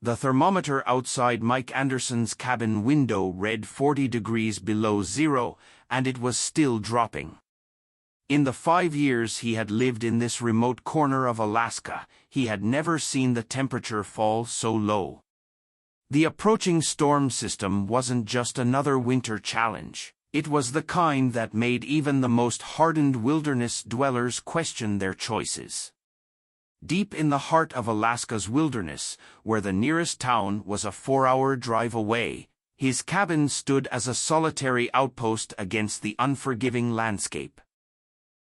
The thermometer outside Mike Anderson's cabin window read 40 degrees below zero, and it was still dropping. In the 5 years he had lived in this remote corner of Alaska, he had never seen the temperature fall so low. The approaching storm system wasn't just another winter challenge. It was the kind that made even the most hardened wilderness dwellers question their choices. Deep in the heart of Alaska's wilderness, where the nearest town was a 4-hour drive away, his cabin stood as a solitary outpost against the unforgiving landscape.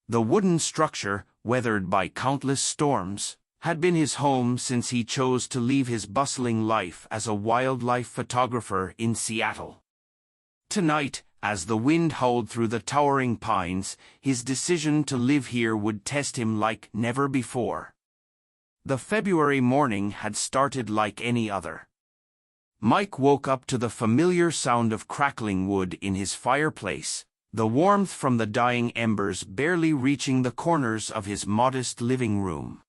The wooden structure, weathered by countless storms, had been his home since he chose to leave his bustling life as a wildlife photographer in Seattle. Tonight, as the wind howled through the towering pines, his decision to live here would test him like never before. The February morning had started like any other. Mike woke up to the familiar sound of crackling wood in his fireplace, the warmth from the dying embers barely reaching the corners of his modest living room.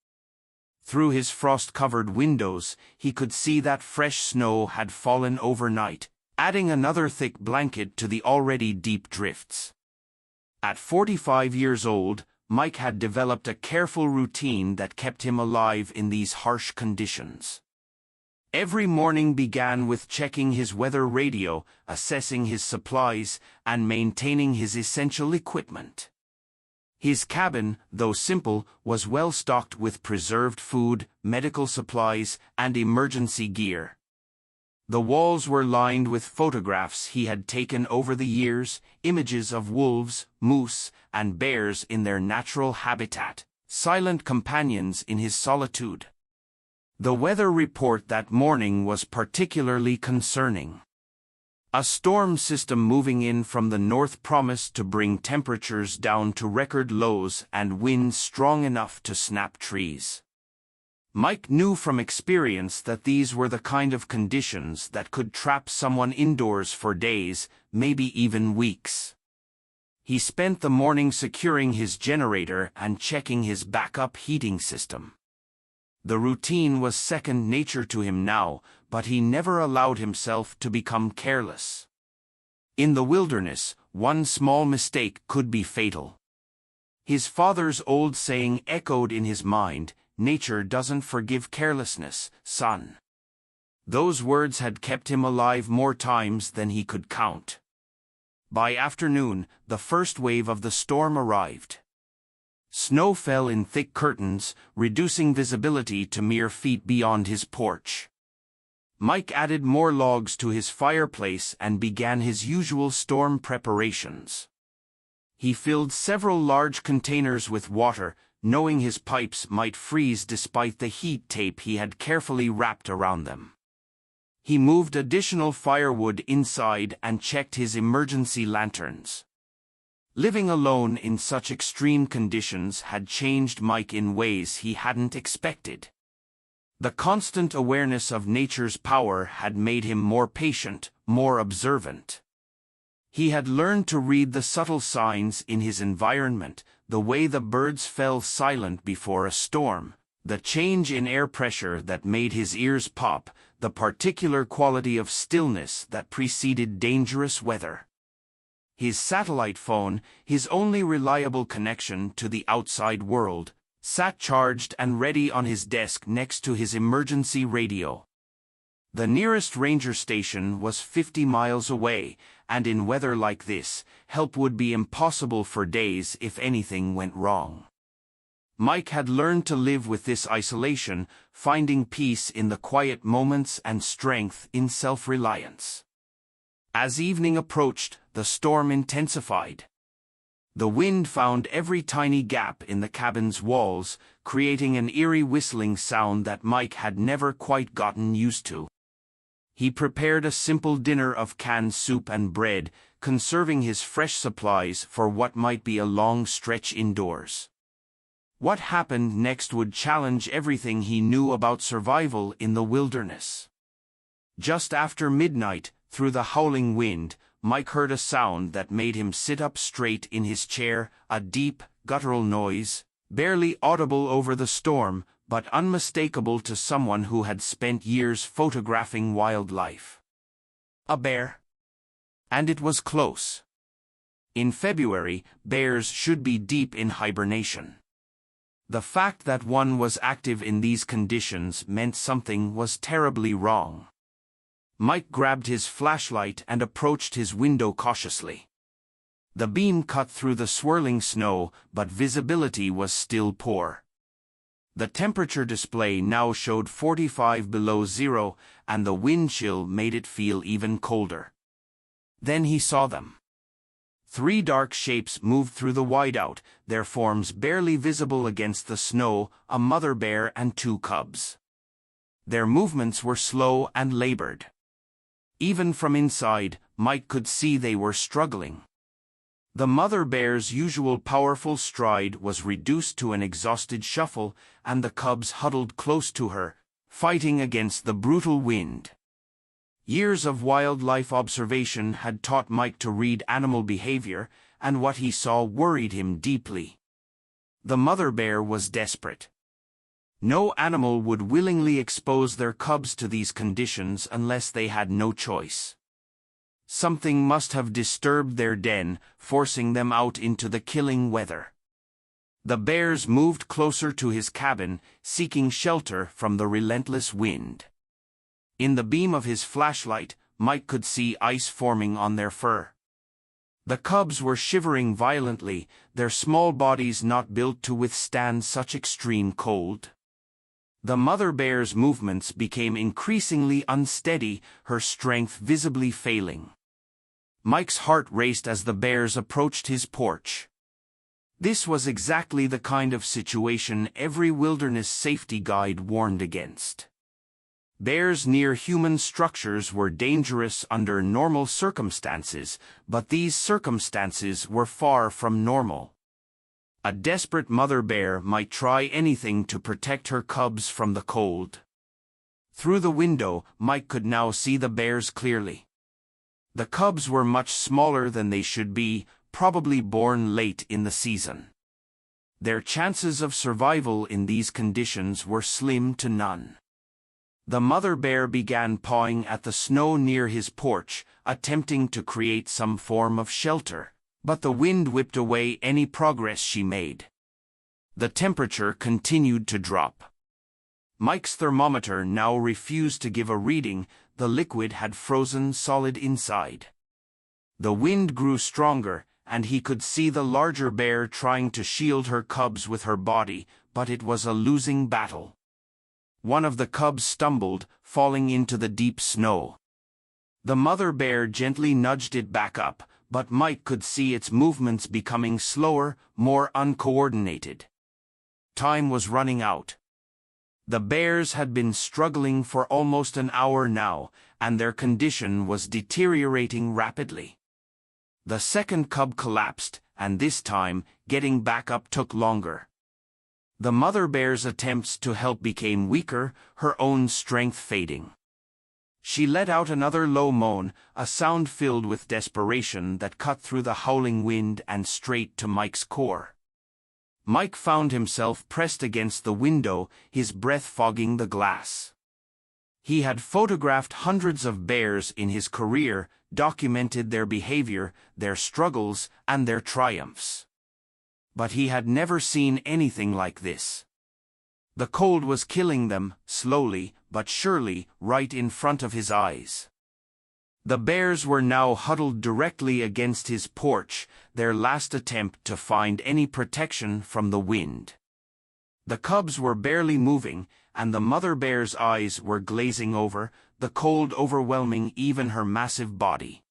Through his frost-covered windows, he could see that fresh snow had fallen overnight, adding another thick blanket to the already deep drifts. At 45 years old, Mike had developed a careful routine that kept him alive in these harsh conditions. Every morning began with checking his weather radio, assessing his supplies, and maintaining his essential equipment. His cabin, though simple, was well stocked with preserved food, medical supplies, and emergency gear. The walls were lined with photographs he had taken over the years, images of wolves, moose, and bears in their natural habitat, silent companions in his solitude. The weather report that morning was particularly concerning. A storm system moving in from the north promised to bring temperatures down to record lows and winds strong enough to snap trees. Mike knew from experience that these were the kind of conditions that could trap someone indoors for days, maybe even weeks. He spent the morning securing his generator and checking his backup heating system. The routine was second nature to him now, but he never allowed himself to become careless. In the wilderness, one small mistake could be fatal. His father's old saying echoed in his mind, "Nature doesn't forgive carelessness, son." Those words had kept him alive more times than he could count. By afternoon, the first wave of the storm arrived. Snow fell in thick curtains, reducing visibility to mere feet beyond his porch. Mike added more logs to his fireplace and began his usual storm preparations. He filled several large containers with water, knowing his pipes might freeze despite the heat tape he had carefully wrapped around them. He moved additional firewood inside and checked his emergency lanterns. Living alone in such extreme conditions had changed Mike in ways he hadn't expected. The constant awareness of nature's power had made him more patient, more observant. He had learned to read the subtle signs in his environment, the way the birds fell silent before a storm, the change in air pressure that made his ears pop, the particular quality of stillness that preceded dangerous weather. His satellite phone, his only reliable connection to the outside world, sat charged and ready on his desk next to his emergency radio. The nearest ranger station was 50 miles away, and in weather like this, help would be impossible for days if anything went wrong. Mike had learned to live with this isolation, finding peace in the quiet moments and strength in self-reliance. As evening approached, the storm intensified. The wind found every tiny gap in the cabin's walls, creating an eerie whistling sound that Mike had never quite gotten used to. He prepared a simple dinner of canned soup and bread, conserving his fresh supplies for what might be a long stretch indoors. What happened next would challenge everything he knew about survival in the wilderness. Just after midnight, through the howling wind, Mike heard a sound that made him sit up straight in his chair, a deep, guttural noise, barely audible over the storm, but unmistakable to someone who had spent years photographing wildlife. A bear. And it was close. In February, bears should be deep in hibernation. The fact that one was active in these conditions meant something was terribly wrong. Mike grabbed his flashlight and approached his window cautiously. The beam cut through the swirling snow, but visibility was still poor. The temperature display now showed 45 below zero, and the wind chill made it feel even colder. Then he saw them. 3 dark shapes moved through the whiteout, their forms barely visible against the snow, a mother bear and 2 cubs. Their movements were slow and labored. Even from inside, Mike could see they were struggling. The mother bear's usual powerful stride was reduced to an exhausted shuffle, and the cubs huddled close to her, fighting against the brutal wind. Years of wildlife observation had taught Mike to read animal behavior, and what he saw worried him deeply. The mother bear was desperate. No animal would willingly expose their cubs to these conditions unless they had no choice. Something must have disturbed their den, forcing them out into the killing weather. The bears moved closer to his cabin, seeking shelter from the relentless wind. In the beam of his flashlight, Mike could see ice forming on their fur. The cubs were shivering violently, their small bodies not built to withstand such extreme cold. The mother bear's movements became increasingly unsteady, her strength visibly failing. Mike's heart raced as the bears approached his porch. This was exactly the kind of situation every wilderness safety guide warned against. Bears near human structures were dangerous under normal circumstances, but these circumstances were far from normal. A desperate mother bear might try anything to protect her cubs from the cold. Through the window, Mike could now see the bears clearly. The cubs were much smaller than they should be, probably born late in the season. Their chances of survival in these conditions were slim to none. The mother bear began pawing at the snow near his porch, attempting to create some form of shelter, but the wind whipped away any progress she made. The temperature continued to drop. Mike's thermometer now refused to give a reading, the liquid had frozen solid inside. The wind grew stronger, and he could see the larger bear trying to shield her cubs with her body, but it was a losing battle. One of the cubs stumbled, falling into the deep snow. The mother bear gently nudged it back up, but Mike could see its movements becoming slower, more uncoordinated. Time was running out. The bears had been struggling for almost an hour now, and their condition was deteriorating rapidly. The second cub collapsed, and this time, getting back up took longer. The mother bear's attempts to help became weaker, her own strength fading. She let out another low moan, a sound filled with desperation that cut through the howling wind and straight to Mike's core. Mike found himself pressed against the window, his breath fogging the glass. He had photographed hundreds of bears in his career, documented their behavior, their struggles, and their triumphs. But he had never seen anything like this. The cold was killing them, slowly but surely, right in front of his eyes. The bears were now huddled directly against his porch, their last attempt to find any protection from the wind. The cubs were barely moving, and the mother bear's eyes were glazing over, the cold overwhelming even her massive body.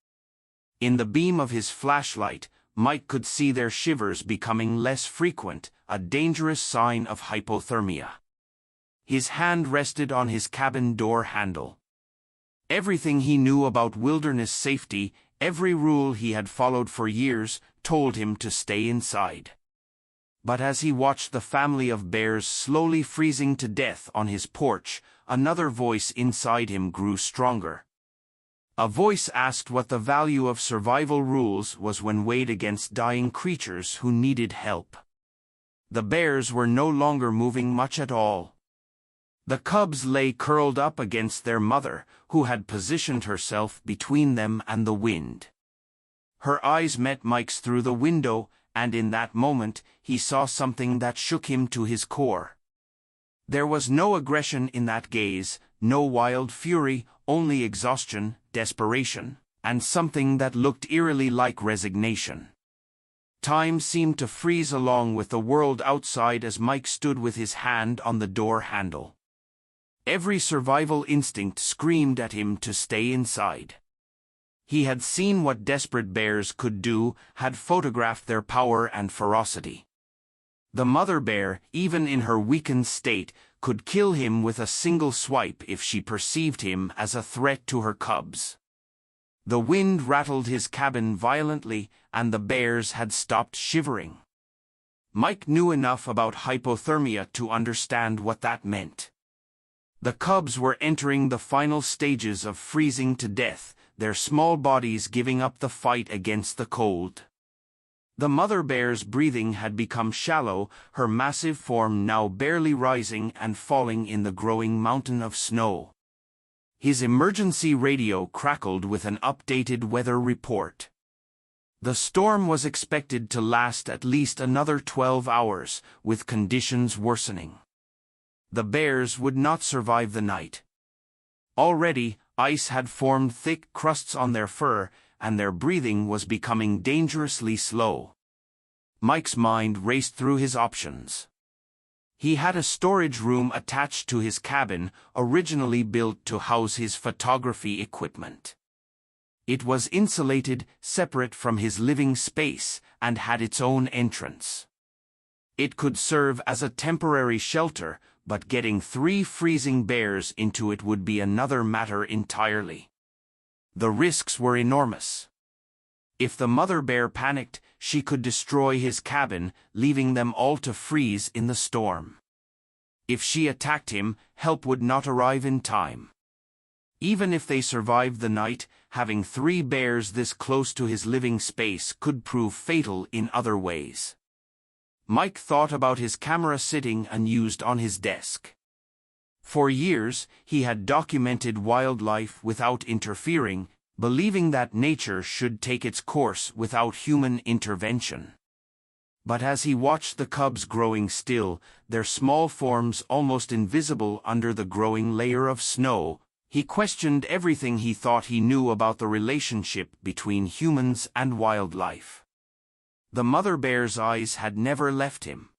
In the beam of his flashlight, Mike could see their shivers becoming less frequent, a dangerous sign of hypothermia. His hand rested on his cabin door handle. Everything he knew about wilderness safety, every rule he had followed for years, told him to stay inside. But as he watched the family of bears slowly freezing to death on his porch, another voice inside him grew stronger. A voice asked what the value of survival rules was when weighed against dying creatures who needed help. The bears were no longer moving much at all. The cubs lay curled up against their mother, who had positioned herself between them and the wind. Her eyes met Mike's through the window, and in that moment, he saw something that shook him to his core. There was no aggression in that gaze, no wild fury, only exhaustion, desperation, and something that looked eerily like resignation. Time seemed to freeze along with the world outside as Mike stood with his hand on the door handle. Every survival instinct screamed at him to stay inside. He had seen what desperate bears could do, had photographed their power and ferocity. The mother bear, even in her weakened state, could kill him with a single swipe if she perceived him as a threat to her cubs. The wind rattled his cabin violently, and the bears had stopped shivering. Mike knew enough about hypothermia to understand what that meant. The cubs were entering the final stages of freezing to death, their small bodies giving up the fight against the cold. The mother bear's breathing had become shallow, her massive form now barely rising and falling in the growing mountain of snow. His emergency radio crackled with an updated weather report. The storm was expected to last at least another 12 hours, with conditions worsening. The bears would not survive the night. Already, ice had formed thick crusts on their fur, and their breathing was becoming dangerously slow. Mike's mind raced through his options. He had a storage room attached to his cabin, originally built to house his photography equipment. It was insulated, separate from his living space, and had its own entrance. It could serve as a temporary shelter, but getting 3 freezing bears into it would be another matter entirely. The risks were enormous. If the mother bear panicked, she could destroy his cabin, leaving them all to freeze in the storm. If she attacked him, help would not arrive in time. Even if they survived the night, having 3 bears this close to his living space could prove fatal in other ways. Mike thought about his camera sitting unused on his desk. For years, he had documented wildlife without interfering, believing that nature should take its course without human intervention. But as he watched the cubs growing still, their small forms almost invisible under the growing layer of snow, he questioned everything he thought he knew about the relationship between humans and wildlife. The mother bear's eyes had never left him.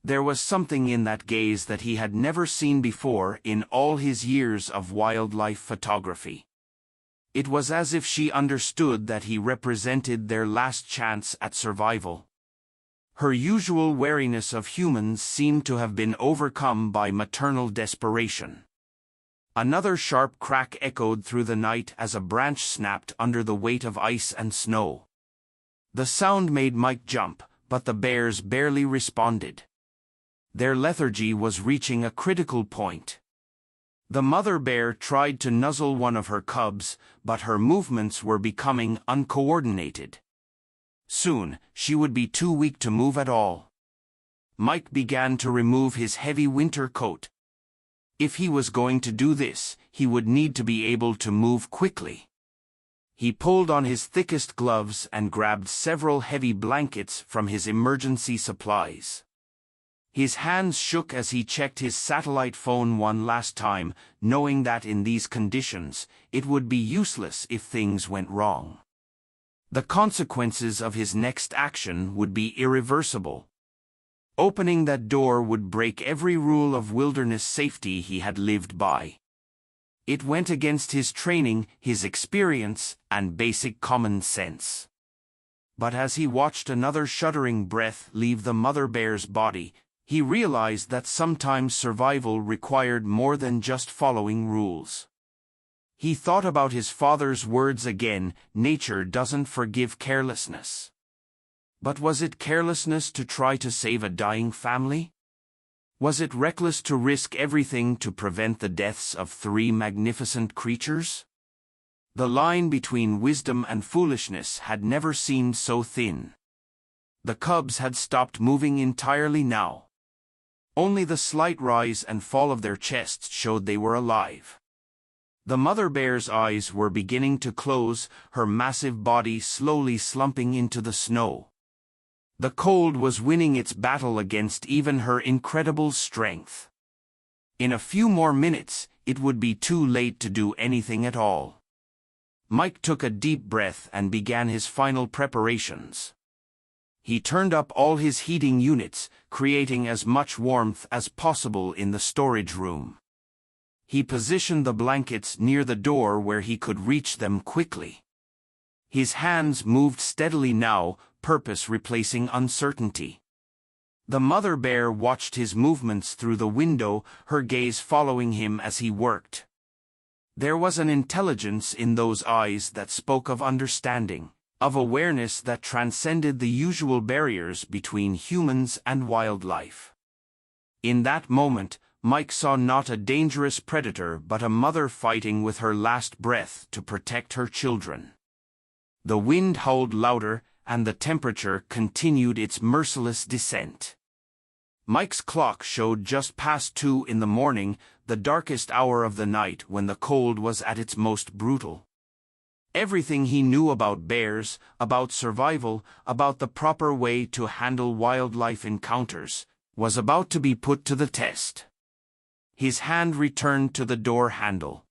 There was something in that gaze that he had never seen before in all his years of wildlife photography. It was as if she understood that he represented their last chance at survival. Her usual wariness of humans seemed to have been overcome by maternal desperation. Another sharp crack echoed through the night as a branch snapped under the weight of ice and snow. The sound made Mike jump, but the bears barely responded. Their lethargy was reaching a critical point. The mother bear tried to nuzzle one of her cubs, but her movements were becoming uncoordinated. Soon, she would be too weak to move at all. Mike began to remove his heavy winter coat. If he was going to do this, he would need to be able to move quickly. He pulled on his thickest gloves and grabbed several heavy blankets from his emergency supplies. His hands shook as he checked his satellite phone one last time, knowing that in these conditions, it would be useless if things went wrong. The consequences of his next action would be irreversible. Opening that door would break every rule of wilderness safety he had lived by. It went against his training, his experience, and basic common sense. But as he watched another shuddering breath leave the mother bear's body, he realized that sometimes survival required more than just following rules. He thought about his father's words again, nature doesn't forgive carelessness. But was it carelessness to try to save a dying family? Was it reckless to risk everything to prevent the deaths of 3 magnificent creatures? The line between wisdom and foolishness had never seemed so thin. The cubs had stopped moving entirely now. Only the slight rise and fall of their chests showed they were alive. The mother bear's eyes were beginning to close, her massive body slowly slumping into the snow. The cold was winning its battle against even her incredible strength. In a few more minutes, it would be too late to do anything at all. Mike took a deep breath and began his final preparations. He turned up all his heating units, creating as much warmth as possible in the storage room. He positioned the blankets near the door where he could reach them quickly. His hands moved steadily now, purpose replacing uncertainty. The mother bear watched his movements through the window, her gaze following him as he worked. There was an intelligence in those eyes that spoke of understanding, of awareness that transcended the usual barriers between humans and wildlife. In that moment, Mike saw not a dangerous predator but a mother fighting with her last breath to protect her children. The wind howled louder, and the temperature continued its merciless descent. Mike's clock showed just past 2 in the morning, the darkest hour of the night when the cold was at its most brutal. Everything he knew about bears, about survival, about the proper way to handle wildlife encounters, was about to be put to the test. His hand returned to the door handle.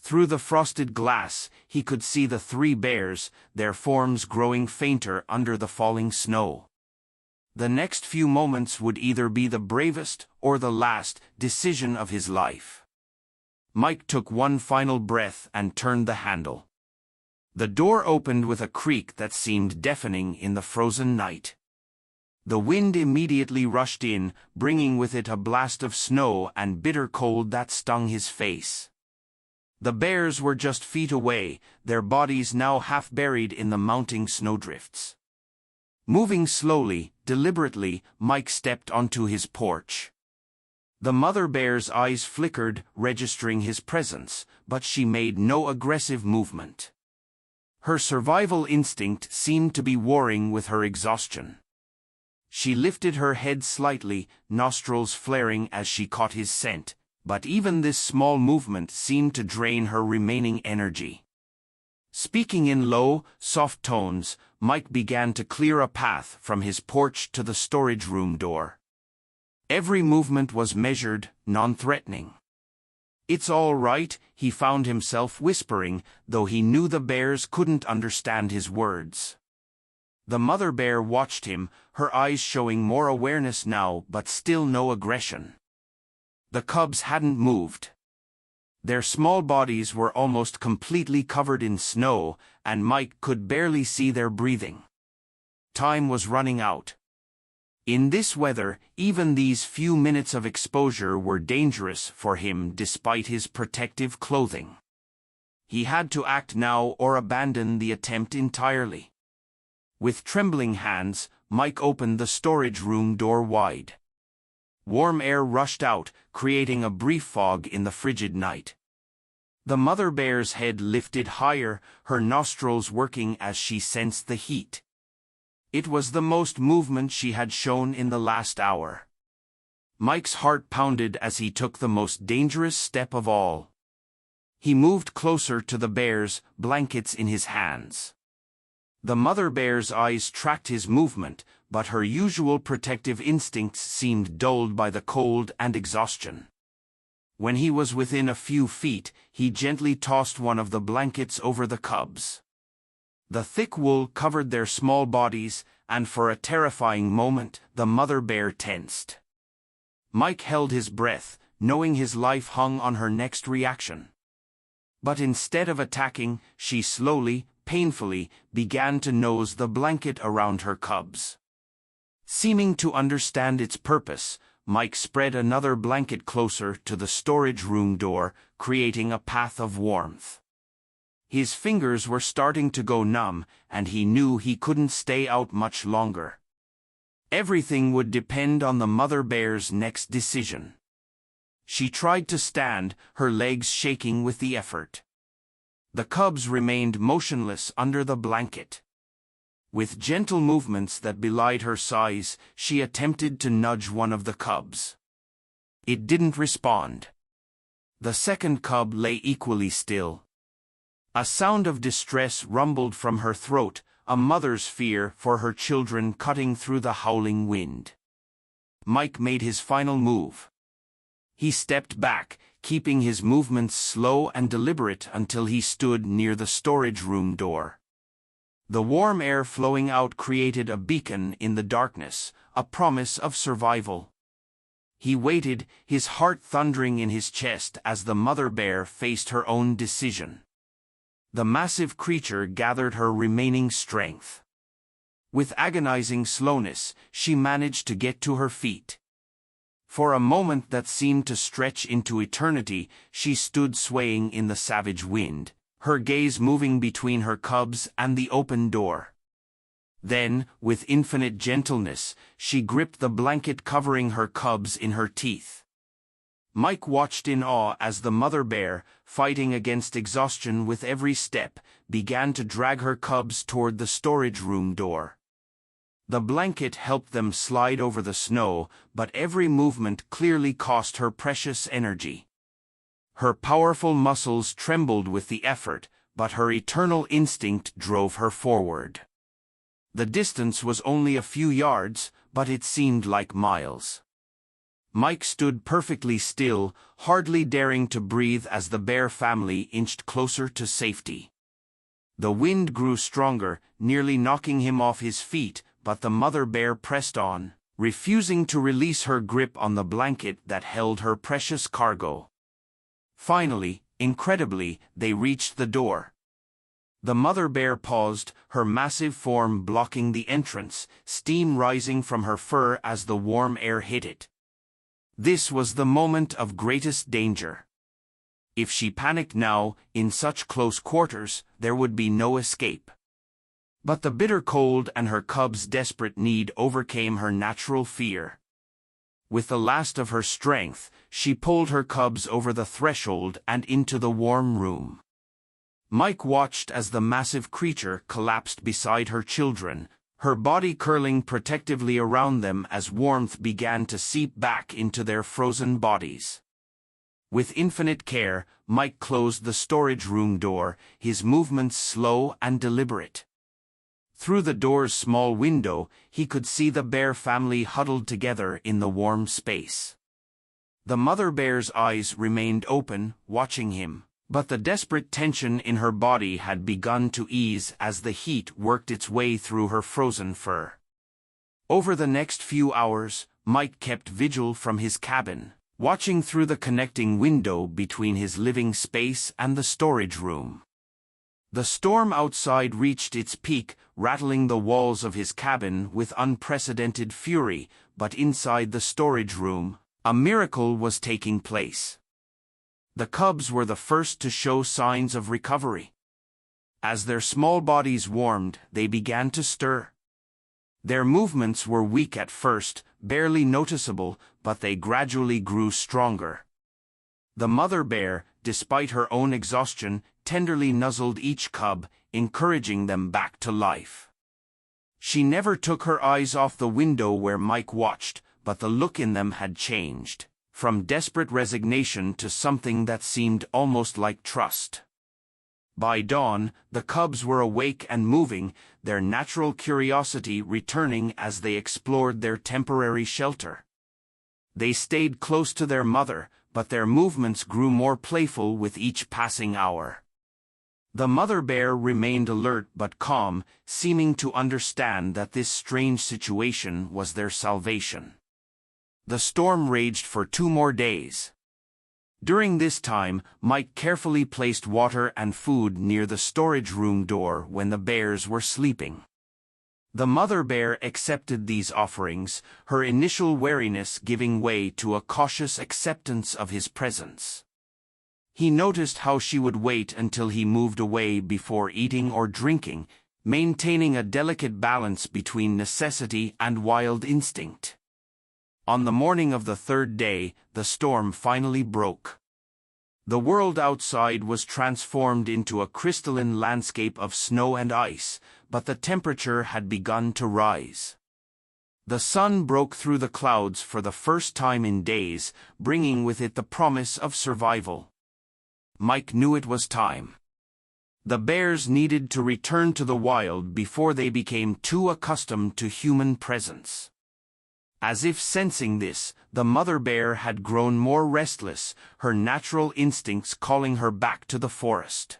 Through the frosted glass, he could see the 3 bears, their forms growing fainter under the falling snow. The next few moments would either be the bravest or the last decision of his life. Mike took one final breath and turned the handle. The door opened with a creak that seemed deafening in the frozen night. The wind immediately rushed in, bringing with it a blast of snow and bitter cold that stung his face. The bears were just feet away, their bodies now half buried in the mounting snowdrifts. Moving slowly, deliberately, Mike stepped onto his porch. The mother bear's eyes flickered, registering his presence, but she made no aggressive movement. Her survival instinct seemed to be warring with her exhaustion. She lifted her head slightly, nostrils flaring as she caught his scent, but even this small movement seemed to drain her remaining energy. Speaking in low, soft tones, Mike began to clear a path from his porch to the storage room door. Every movement was measured, non-threatening. "It's all right," he found himself whispering, though he knew the bears couldn't understand his words. The mother bear watched him, her eyes showing more awareness now but still no aggression. The cubs hadn't moved. Their small bodies were almost completely covered in snow, and Mike could barely see their breathing. Time was running out. In this weather, even these few minutes of exposure were dangerous for him despite his protective clothing. He had to act now or abandon the attempt entirely. With trembling hands, Mike opened the storage room door wide. Warm air rushed out, creating a brief fog in the frigid night. The mother bear's head lifted higher, her nostrils working as she sensed the heat. It was the most movement she had shown in the last hour. Mike's heart pounded as he took the most dangerous step of all. He moved closer to the bears, blankets in his hands. The mother bear's eyes tracked his movement, but her usual protective instincts seemed dulled by the cold and exhaustion. When he was within a few feet, he gently tossed one of the blankets over the cubs. The thick wool covered their small bodies, and for a terrifying moment, the mother bear tensed. Mike held his breath, knowing his life hung on her next reaction. But instead of attacking, she slowly, painfully, began to nose the blanket around her cubs. Seeming to understand its purpose, Mike spread another blanket closer to the storage room door, creating a path of warmth. His fingers were starting to go numb, and he knew he couldn't stay out much longer. Everything would depend on the mother bear's next decision. She tried to stand, her legs shaking with the effort. The cubs remained motionless under the blanket. With gentle movements that belied her size, she attempted to nudge one of the cubs. It didn't respond. The second cub lay equally still. A sound of distress rumbled from her throat, a mother's fear for her children cutting through the howling wind. Mike made his final move. He stepped back, keeping his movements slow and deliberate until he stood near the storage room door. The warm air flowing out created a beacon in the darkness, a promise of survival. He waited, his heart thundering in his chest as the mother bear faced her own decision. The massive creature gathered her remaining strength. With agonizing slowness, she managed to get to her feet. For a moment that seemed to stretch into eternity, she stood swaying in the savage wind, her gaze moving between her cubs and the open door. Then, with infinite gentleness, she gripped the blanket covering her cubs in her teeth. Mike watched in awe as the mother bear, fighting against exhaustion with every step, began to drag her cubs toward the storage room door. The blanket helped them slide over the snow, but every movement clearly cost her precious energy. Her powerful muscles trembled with the effort, but her eternal instinct drove her forward. The distance was only a few yards, but it seemed like miles. Mike stood perfectly still, hardly daring to breathe as the bear family inched closer to safety. The wind grew stronger, nearly knocking him off his feet, but the mother bear pressed on, refusing to release her grip on the blanket that held her precious cargo. Finally, incredibly, they reached the door. The mother bear paused, her massive form blocking the entrance, steam rising from her fur as the warm air hit it. This was the moment of greatest danger. If she panicked now, in such close quarters, there would be no escape. But the bitter cold and her cubs' desperate need overcame her natural fear. With the last of her strength, she pulled her cubs over the threshold and into the warm room. Mike watched as the massive creature collapsed beside her children, her body curling protectively around them as warmth began to seep back into their frozen bodies. With infinite care, Mike closed the storage room door, his movements slow and deliberate. Through the door's small window, he could see the bear family huddled together in the warm space. The mother bear's eyes remained open, watching him, but the desperate tension in her body had begun to ease as the heat worked its way through her frozen fur. Over the next few hours, Mike kept vigil from his cabin, watching through the connecting window between his living space and the storage room. The storm outside reached its peak, rattling the walls of his cabin with unprecedented fury, but inside the storage room, a miracle was taking place. The cubs were the first to show signs of recovery. As their small bodies warmed, they began to stir. Their movements were weak at first, barely noticeable, but they gradually grew stronger. The mother bear, despite her own exhaustion, tenderly nuzzled each cub, encouraging them back to life. She never took her eyes off the window where Mike watched, but the look in them had changed, from desperate resignation to something that seemed almost like trust. By dawn, the cubs were awake and moving, their natural curiosity returning as they explored their temporary shelter. They stayed close to their mother, but their movements grew more playful with each passing hour. The mother bear remained alert but calm, seeming to understand that this strange situation was their salvation. The storm raged for 2 more days. During this time, Mike carefully placed water and food near the storage room door when the bears were sleeping. The mother bear accepted these offerings, her initial wariness giving way to a cautious acceptance of his presence. He noticed how she would wait until he moved away before eating or drinking, maintaining a delicate balance between necessity and wild instinct. On the morning of the 3rd day, the storm finally broke. The world outside was transformed into a crystalline landscape of snow and ice, but the temperature had begun to rise. The sun broke through the clouds for the first time in days, bringing with it the promise of survival. Mike knew it was time. The bears needed to return to the wild before they became too accustomed to human presence. As if sensing this, the mother bear had grown more restless, her natural instincts calling her back to the forest.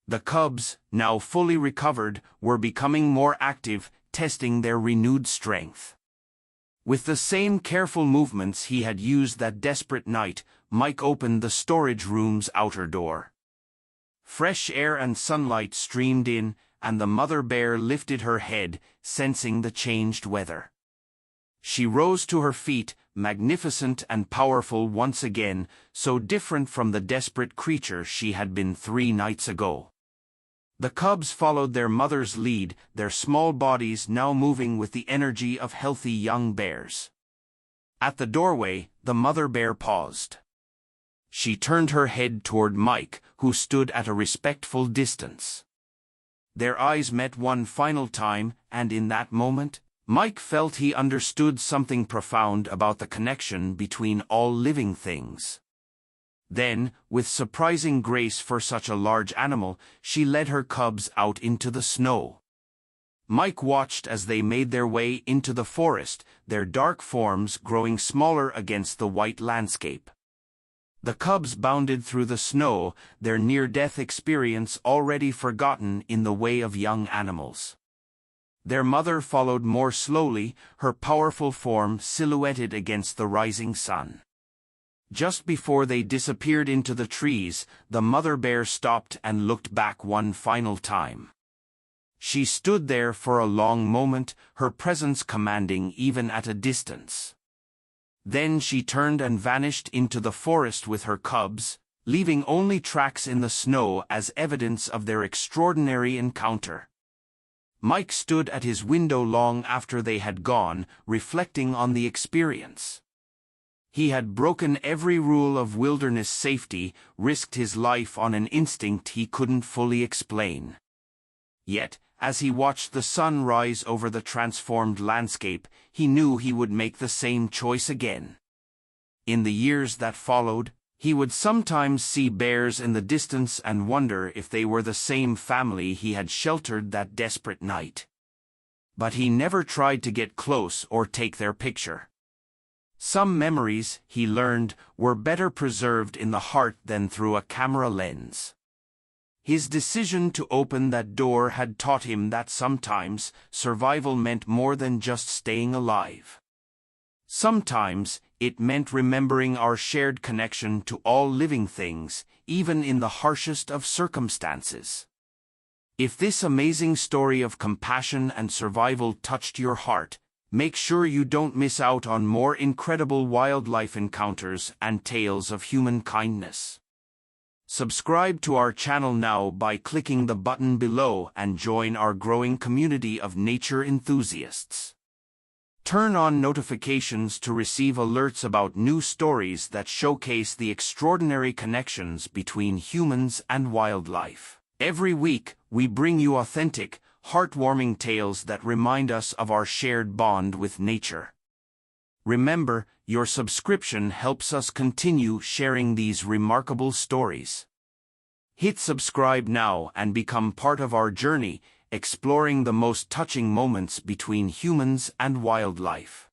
The cubs, now fully recovered, were becoming more active, testing their renewed strength. With the same careful movements he had used that desperate night, Mike opened the storage room's outer door. Fresh air and sunlight streamed in, and the mother bear lifted her head, sensing the changed weather. She rose to her feet, magnificent and powerful once again, so different from the desperate creature she had been 3 nights ago. The cubs followed their mother's lead, their small bodies now moving with the energy of healthy young bears. At the doorway, the mother bear paused. She turned her head toward Mike, who stood at a respectful distance. Their eyes met one final time, and in that moment, Mike felt he understood something profound about the connection between all living things. Then, with surprising grace for such a large animal, she led her cubs out into the snow. Mike watched as they made their way into the forest, their dark forms growing smaller against the white landscape. The cubs bounded through the snow, their near-death experience already forgotten in the way of young animals. Their mother followed more slowly, her powerful form silhouetted against the rising sun. Just before they disappeared into the trees, the mother bear stopped and looked back one final time. She stood there for a long moment, her presence commanding even at a distance. Then she turned and vanished into the forest with her cubs, leaving only tracks in the snow as evidence of their extraordinary encounter. Mike stood at his window long after they had gone, reflecting on the experience. He had broken every rule of wilderness safety, risked his life on an instinct he couldn't fully explain. Yet, as he watched the sun rise over the transformed landscape, he knew he would make the same choice again. In the years that followed, he would sometimes see bears in the distance and wonder if they were the same family he had sheltered that desperate night. But he never tried to get close or take their picture. Some memories, he learned, were better preserved in the heart than through a camera lens. His decision to open that door had taught him that sometimes survival meant more than just staying alive. Sometimes it meant remembering our shared connection to all living things, even in the harshest of circumstances. If this amazing story of compassion and survival touched your heart, make sure you don't miss out on more incredible wildlife encounters and tales of human kindness. Subscribe to our channel now by clicking the button below and join our growing community of nature enthusiasts. Turn on notifications to receive alerts about new stories that showcase the extraordinary connections between humans and wildlife. Every week, we bring you authentic, heartwarming tales that remind us of our shared bond with nature. Remember, your subscription helps us continue sharing these remarkable stories. Hit subscribe now and become part of our journey, exploring the most touching moments between humans and wildlife.